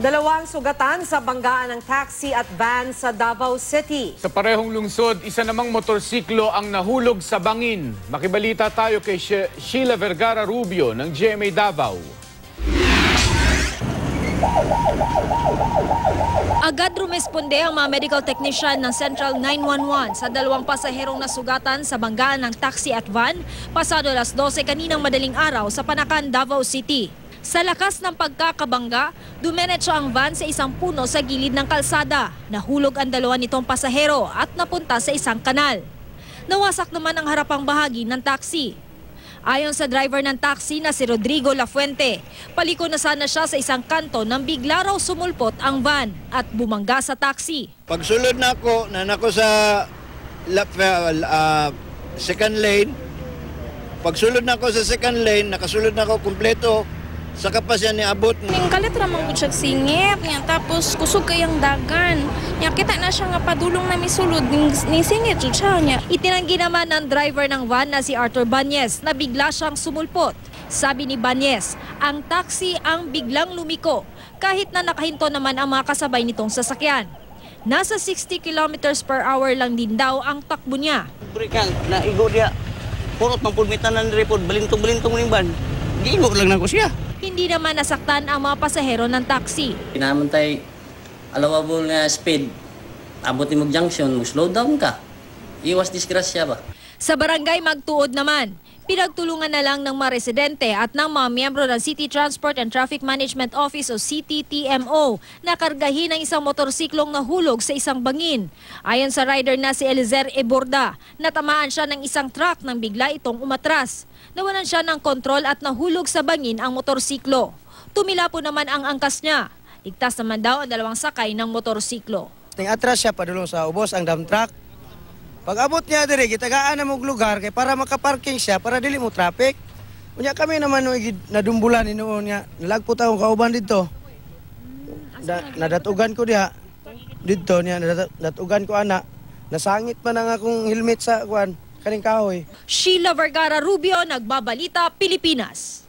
Dalawang sugatan sa banggaan ng taxi at van sa Davao City. Sa parehong lungsod, isa namang motorsiklo ang nahulog sa bangin. Makibalita tayo kay Sheila Vergara Rubio ng GMA Davao. Agad rumesponde ang mga medical technician ng Central 911 sa dalawang pasaherong nasugatan sa banggaan ng taxi at van pasado alas 12 kaninang madaling araw sa Panakan, Davao City. Sa lakas ng pagkakabangga, dumiretso ang van sa isang puno sa gilid ng kalsada. Nahulog ang dalawa nitong pasahero at napunta sa isang kanal. Nawasak naman ang harapang bahagi ng taxi. Ayon sa driver ng taxi na si Rodrigo Lafuente, paliko na sana siya sa isang kanto nang bigla raw sumulpot ang van at bumangga sa taxi. Pagsulod na ako sa second lane. Pagsulod na ako sa second lane, nakasulod na ako kumpleto. Saka pa siya niabot. Ning kalit ramang gud siya singit niya, tapos kusog kayang dagan. Nya kita na siya nga padulong na misulod ning singit jud siya niya. Itinanggi naman ng driver ng van na si Arthur Banyes na bigla siyang sumulpot. Sabi ni Banyes, ang taxi ang biglang lumiko kahit na nakahinto naman ang mga kasabay nitong sasakyan. Nasa 60 kilometers per hour lang din daw ang takbo niya. Burikan na igo dia. Purot mang pulmitan na report balintong-balintong ning ban. Giigo lang nako siya. Hindi naman nasaktan ang mga pasahero ng taxi. Pinamantay allowable nga speed. Abot ni junction, slow down ka. Iwas disgrasya ba? Sa barangay Magtuod naman, pinagtulungan na lang ng mga residente at ng mga miyembro ng City Transport and Traffic Management Office o CTTMO na kargahin ang isang motorsiklong nahulog sa isang bangin. Ayon sa rider na si Elizer Eborda, natamaan siya ng isang truck nang bigla itong umatras. Nawalan siya ng kontrol at nahulog sa bangin ang motorsiklo. Tumila po naman ang angkas niya. Ligtas naman daw ang dalawang sakay ng motorsiklo. Atras siya padulong sa ubos ang dump truck. Pag abot niya dire, gitagaan na mong lugar kay para makaparking siya para dili mo traffic. Unya kami naman nadumbulan inoon niya. Nalagpot akong kauban dito. Nadatugan ko diha. Dito niya nadatugan ko ana. Nasangit man ang akong helmet sa kaning kahoy. Sheila Vergara Rubio, Nagbabalita, Pilipinas.